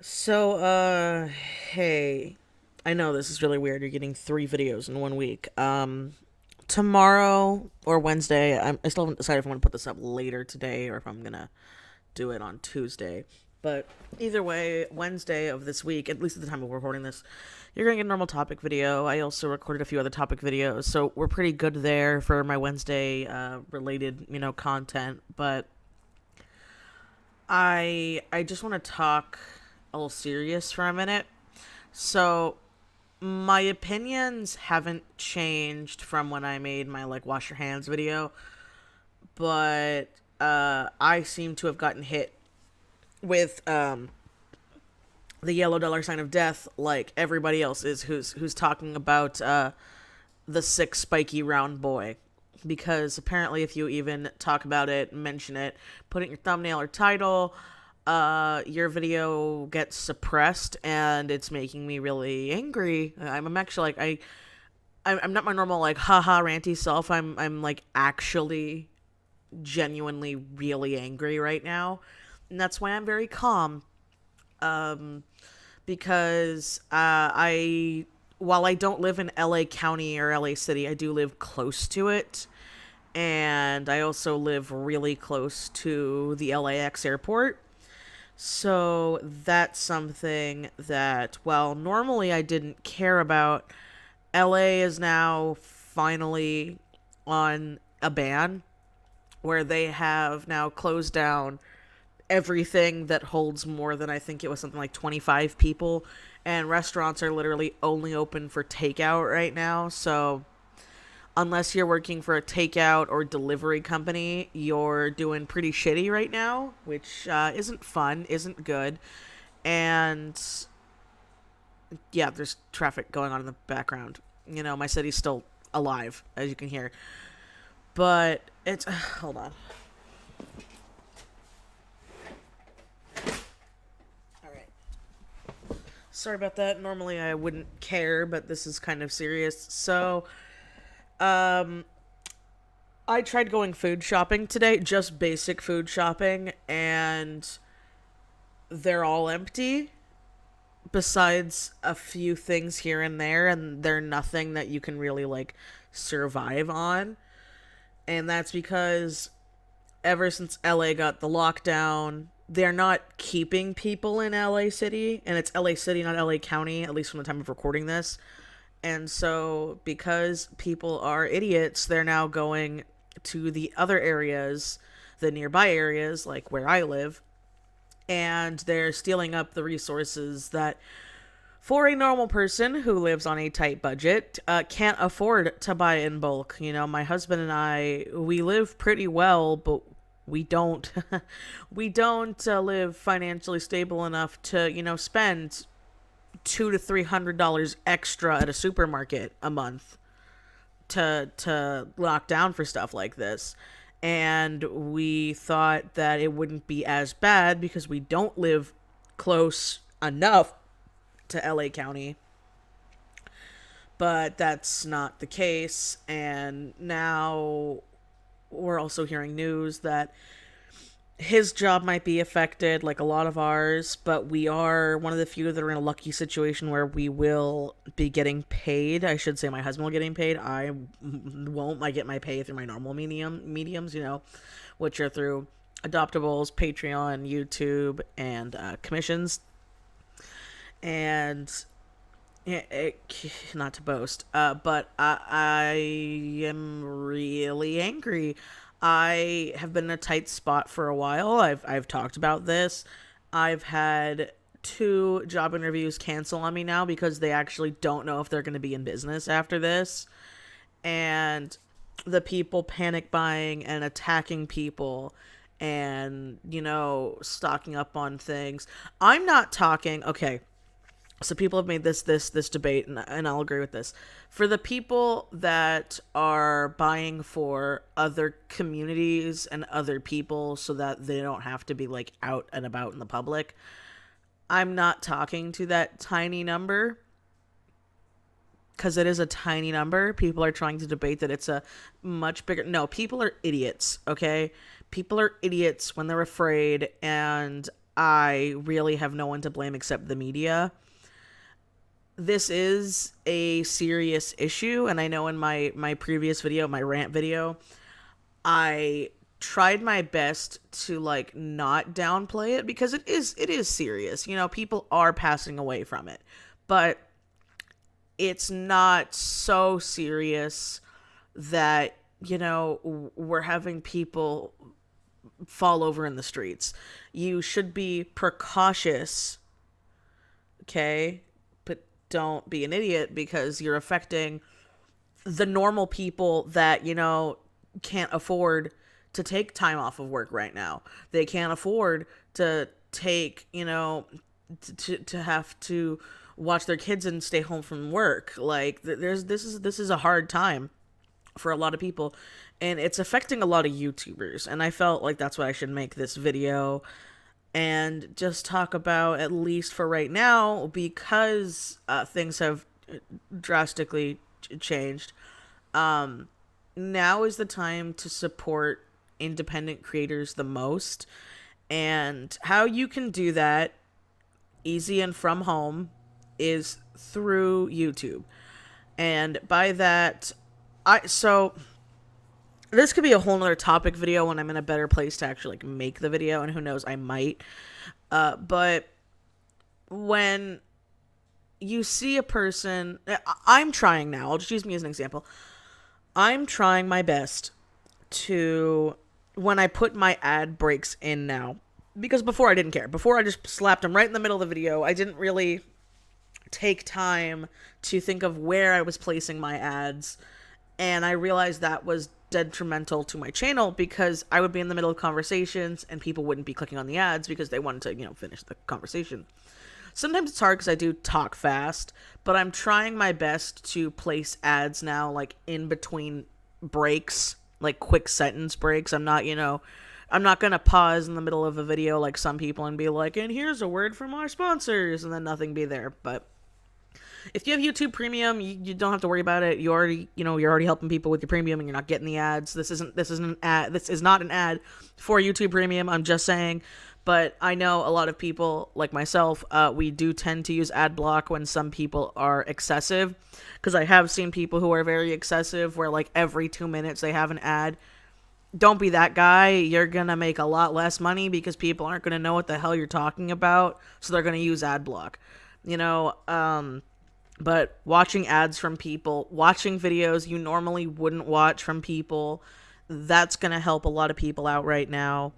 So, hey, I know this is really weird. You're getting three videos in 1 week. Tomorrow or Wednesday, I still haven't decided if I'm going to put this up later today or if I'm going to do it on Tuesday. But either way, Wednesday of this week, at least at the time of recording this, you're going to get a normal topic video. I also recorded a few other topic videos, so we're pretty good there for my Wednesday related, content. But I just want to talk a little serious for a minute. So, my opinions haven't changed from when I made my like wash your hands video, but I seem to have gotten hit with the yellow dollar sign of death like everybody else is who's talking about the sick spiky round boy. Because apparently if you even talk about it, mention it, put it in your thumbnail or title, your video gets suppressed, and it's making me really angry. I'm actually like I'm not my normal like haha ranty self. I'm like actually genuinely really angry right now, and that's why I'm very calm. Um, because I while I don't live in LA County or LA City, I do live close to it, and I also live really close to the LAX airport. So that's something that, well, normally I didn't care about. LA is now finally on a ban where they have now closed down everything that holds more than, I think it was something like 25 people. And restaurants are literally only open for takeout right now. So unless you're working for a takeout or delivery company, you're doing pretty shitty right now, which isn't fun, isn't good. And yeah, there's traffic going on in the background. My city's still alive, as you can hear. But it's. Hold on. All right. Sorry about that. Normally I wouldn't care, but this is kind of serious. So, um, I tried going food shopping today, just basic food shopping, and they're all empty besides a few things here and there, and they're nothing that you can really like survive on. And that's because ever since LA got the lockdown, they're not keeping people in LA City, and it's LA City, not LA County, at least from the time of recording this. And so, because people are idiots, they're now going to the other areas, the nearby areas, like where I live, and they're stealing up the resources that, for a normal person who lives on a tight budget, can't afford to buy in bulk. My husband and I, we live pretty well, but we don't, we don't live financially stable enough to, spend $200 to $300 extra at a supermarket a month to lock down for stuff like this. And we thought that it wouldn't be as bad because we don't live close enough to LA County. But that's not the case. And now we're also hearing news that his job might be affected, like a lot of ours, but we are one of the few that are in a lucky situation where we will be getting paid. I should say my husband will be getting paid. I won't. I get my pay through my normal mediums, which are through adoptables, Patreon, YouTube, and commissions. And not to boast, but I am really angry. I have been in a tight spot for a while. I've talked about this. I've had two job interviews cancel on me now because they actually don't know if they're going to be in business after this. And the people panic buying and attacking people and, stocking up on things. I'm not talking, okay, so people have made this debate, and I'll agree with this. For the people that are buying for other communities and other people so that they don't have to be like out and about in the public, I'm not talking to that tiny number, because it is a tiny number. People are trying to debate that it's a much bigger. No, people are idiots, okay? People are idiots when they're afraid, and I really have no one to blame except the media. This is a serious issue, and I know in my previous video, my rant video, I tried my best to like not downplay it because it is serious. You know, people are passing away from it. But it's not so serious that, you know, we're having people fall over in the streets. You should be precautious, okay? But don't be an idiot because you're affecting the normal people that, you know, can't afford to take time off of work right now. They can't afford to take, you know, to have to watch their kids and stay home from work. Like this is a hard time for a lot of people, and it's affecting a lot of YouTubers. And I felt like that's why I should make this video and just talk about, at least for right now, because things have drastically changed. Now is the time to support independent creators the most. And how you can do that easy and from home is through YouTube. And by that, so this could be a whole nother topic video when I'm in a better place to actually like make the video, and who knows, I might. But when you see a person, I'm trying now, I'll just use me as an example. I'm trying my best to, when I put my ad breaks in now, because before I didn't care. Before I just slapped them right in the middle of the video. I didn't really take time to think of where I was placing my ads. And I realized that was detrimental to my channel because I would be in the middle of conversations and people wouldn't be clicking on the ads because they wanted to, you know, finish the conversation. Sometimes it's hard because I do talk fast, but I'm trying my best to place ads now, like in between breaks, like quick sentence breaks. I'm not, you know, I'm not going to pause in the middle of a video like some people and be like, and here's a word from our sponsors, and then nothing be there. But if you have YouTube Premium, you don't have to worry about it. You're already helping people with your Premium, and you're not getting the ads. This is not an ad for YouTube Premium. I'm just saying. But I know a lot of people, like myself, we do tend to use ad block when some people are excessive. Because I have seen people who are very excessive, where like every 2 minutes they have an ad. Don't be that guy. You're going to make a lot less money because people aren't going to know what the hell you're talking about. So they're going to use ad block. You know, but watching ads from people, watching videos you normally wouldn't watch from people, that's going to help a lot of people out right now.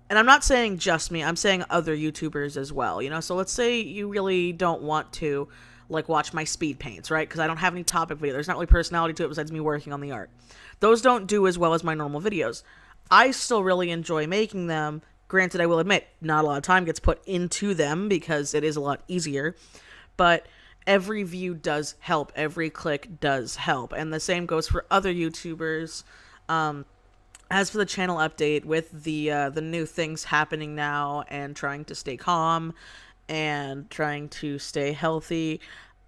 And I'm not saying just me, I'm saying other YouTubers as well, you know? So let's say you really don't want to, like, watch my speed paints, right? Because I don't have any topic video. There's not really personality to it besides me working on the art. Those don't do as well as my normal videos. I still really enjoy making them. Granted, I will admit, not a lot of time gets put into them because it is a lot easier. But every view does help. Every click does help. And the same goes for other YouTubers. As for the channel update, with the new things happening now and trying to stay calm and trying to stay healthy,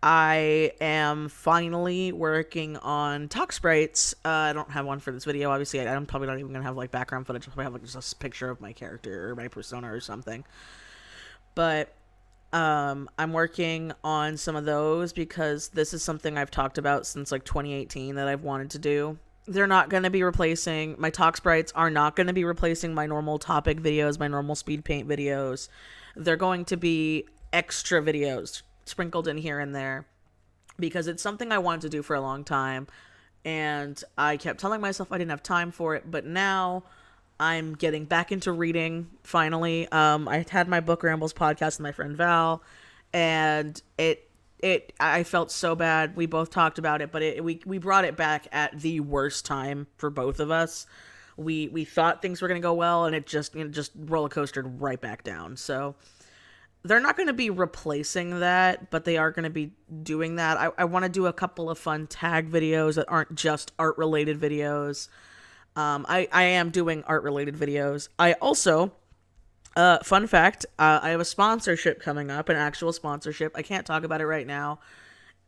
I am finally working on talk sprites. I don't have one for this video, obviously. I'm probably not even going to have like background footage. I'll probably have like just a picture of my character or my persona or something. But I'm working on some of those because this is something I've talked about since like 2018 that I've wanted to do. They're not going to be replacing, my talk sprites are not going to be replacing my normal topic videos, my normal speed paint videos. They're going to be extra videos sprinkled in here and there because it's something I wanted to do for a long time. And I kept telling myself I didn't have time for it, but now I'm getting back into reading, finally. I had my Book Rambles podcast with my friend Val, and I felt so bad. We both talked about it, but we brought it back at the worst time for both of us. We thought things were going to go well, and it just roller coastered right back down. So they're not going to be replacing that, but they are going to be doing that. I want to do a couple of fun tag videos that aren't just art-related videos. I am doing art-related videos. I also... fun fact, I have a sponsorship coming up, an actual sponsorship. I can't talk about it right now,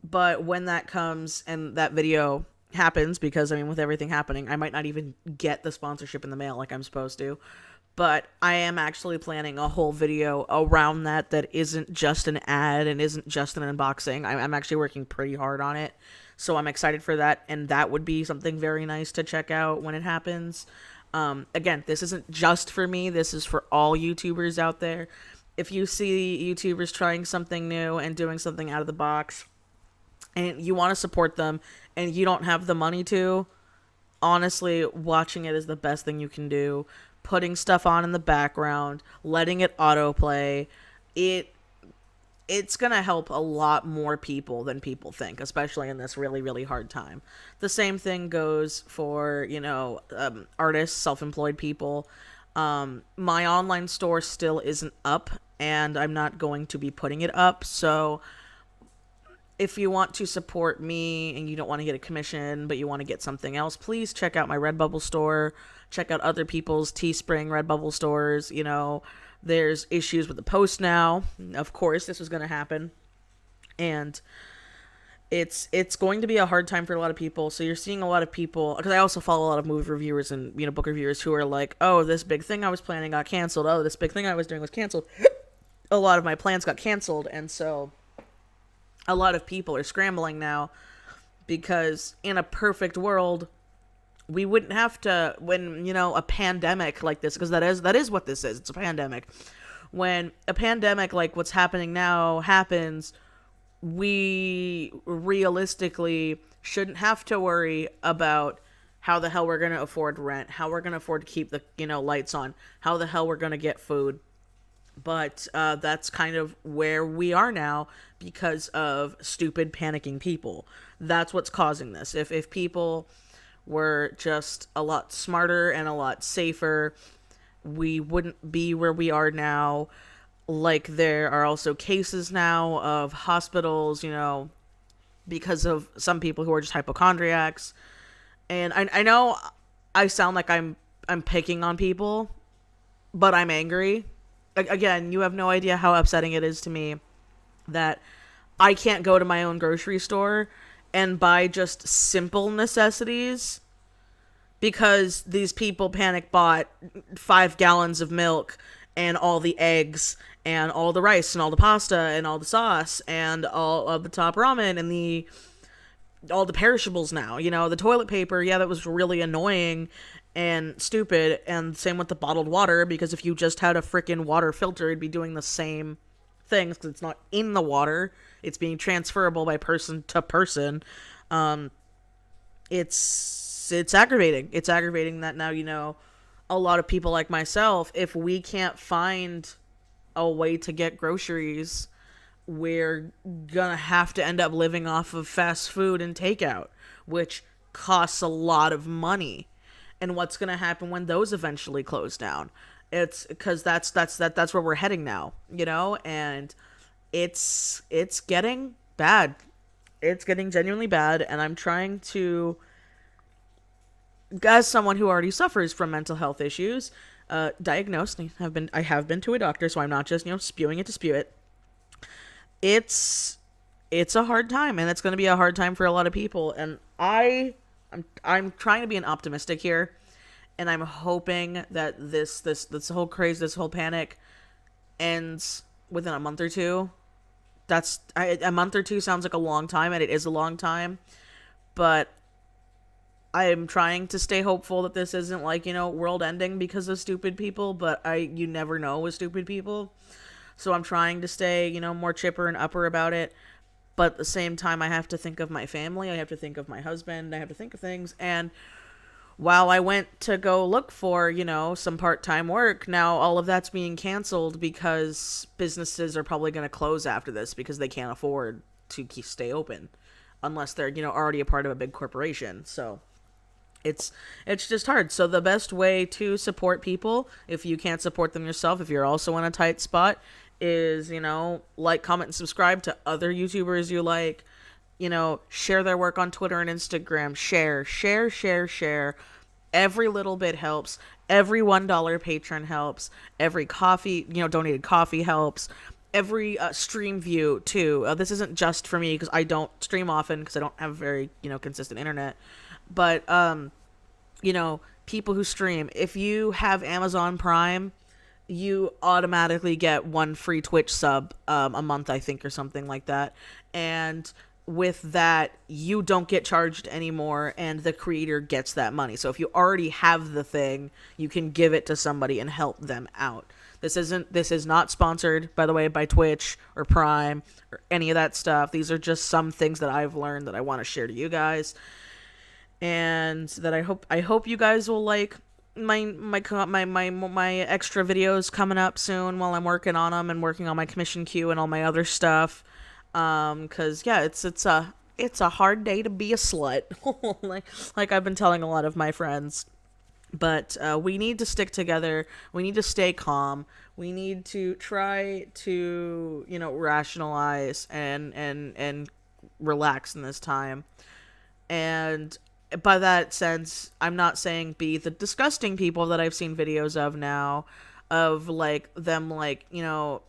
but when that comes and that video happens, because, I mean, with everything happening, I might not even get the sponsorship in the mail like I'm supposed to, but I am actually planning a whole video around that isn't just an ad and isn't just an unboxing. I'm actually working pretty hard on it, so I'm excited for that, and that would be something very nice to check out when it happens. Again, this isn't just for me, this is for all YouTubers out there. If you see YouTubers trying something new and doing something out of the box, and you want to support them, and you don't have the money to, honestly, watching it is the best thing you can do. Putting stuff on in the background, letting it autoplay, it's gonna help a lot more people than people think, especially in this really, really hard time. The same thing goes for, artists, self-employed people. My online store still isn't up, and I'm not going to be putting it up, so if you want to support me and you don't want to get a commission, but you want to get something else, please check out my Redbubble store. Check out other people's Teespring, Redbubble stores. There's issues with the post now. Of course, this was going to happen. And it's going to be a hard time for a lot of people. So you're seeing a lot of people, because I also follow a lot of movie reviewers and, book reviewers who are like, oh, this big thing I was planning got canceled. Oh, this big thing I was doing was canceled. A lot of my plans got canceled. And so a lot of people are scrambling now, because in a perfect world, we wouldn't have to, when, a pandemic like this, because that is what this is. It's a pandemic. When a pandemic like what's happening now happens, we realistically shouldn't have to worry about how the hell we're going to afford rent, how we're going to afford to keep the, lights on, how the hell we're going to get food. But that's kind of where we are now because of stupid panicking people. That's what's causing this. If people were just a lot smarter and a lot safer, we wouldn't be where we are now. Like, there are also cases now of hospitals, because of some people who are just hypochondriacs. And I know I sound like I'm picking on people, but I'm angry. Again, you have no idea how upsetting it is to me that I can't go to my own grocery store and buy just simple necessities because these people panic bought 5 gallons of milk and all the eggs and all the rice and all the pasta and all the sauce and all of the top ramen and all the perishables now. The toilet paper, yeah, that was really annoying and stupid, and same with the bottled water, because if you just had a freaking water filter, it'd be doing the same things, because it's not in the water, it's being transferable by person to person. It's aggravating. It's aggravating that now, a lot of people like myself, if we can't find a way to get groceries, we're gonna have to end up living off of fast food and takeout, which costs a lot of money. And what's going to happen when those eventually close down? It's because that's where we're heading now, and it's getting bad. It's getting genuinely bad. And I'm trying to, as someone who already suffers from mental health issues, diagnosed, I have been to a doctor, so I'm not just, spewing it to spew it. It's a hard time, and it's going to be a hard time for a lot of people. And I'm trying to be an optimistic here, and I'm hoping that this whole craze, this whole panic ends within a month or two. A month or two sounds like a long time, and it is a long time, but I'm trying to stay hopeful that this isn't like, world ending because of stupid people, but you never know with stupid people. So I'm trying to stay, more chipper and upper about it. But at the same time, I have to think of my family. I have to think of my husband. I have to think of things. And while I went to go look for, some part-time work, now all of that's being canceled because businesses are probably going to close after this because they can't afford to stay open unless they're, already a part of a big corporation. So it's just hard. So the best way to support people, if you can't support them yourself, if you're also in a tight spot, is, like, comment, and subscribe to other YouTubers you like, share their work on Twitter and Instagram, share. Every little bit helps. Every $1 patron helps. Every coffee, donated coffee helps. Every stream view too. This isn't just for me because I don't stream often because I don't have very, consistent internet, but, people who stream, if you have Amazon Prime, you automatically get one free Twitch sub a month, I think, or something like that. And with that, you don't get charged anymore, and the creator gets that money. So if you already have the thing, you can give it to somebody and help them out. This is not sponsored, by the way, by Twitch or Prime or any of that stuff. These are just some things that I've learned that I want to share to you guys, and that I hope you guys will like my extra videos coming up soon while I'm working on them and working on my commission queue and all my other stuff. Cause yeah, it's a hard day to be a slut, like I've been telling a lot of my friends. But we need to stick together. We need to stay calm. We need to try to, rationalize and relax in this time. And by that sense, I'm not saying be the disgusting people that I've seen videos of now, of like them like,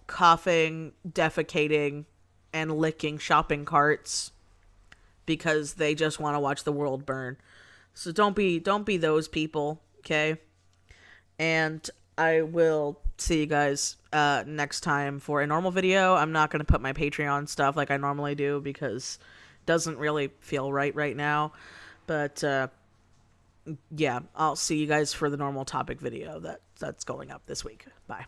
coughing, defecating, and licking shopping carts because they just want to watch the world burn. So don't be those people, okay? And I will see you guys next time for a normal video. I'm not going to put my Patreon stuff like I normally do because it doesn't really feel right now. But yeah, I'll see you guys for the normal topic video that's going up this week. Bye.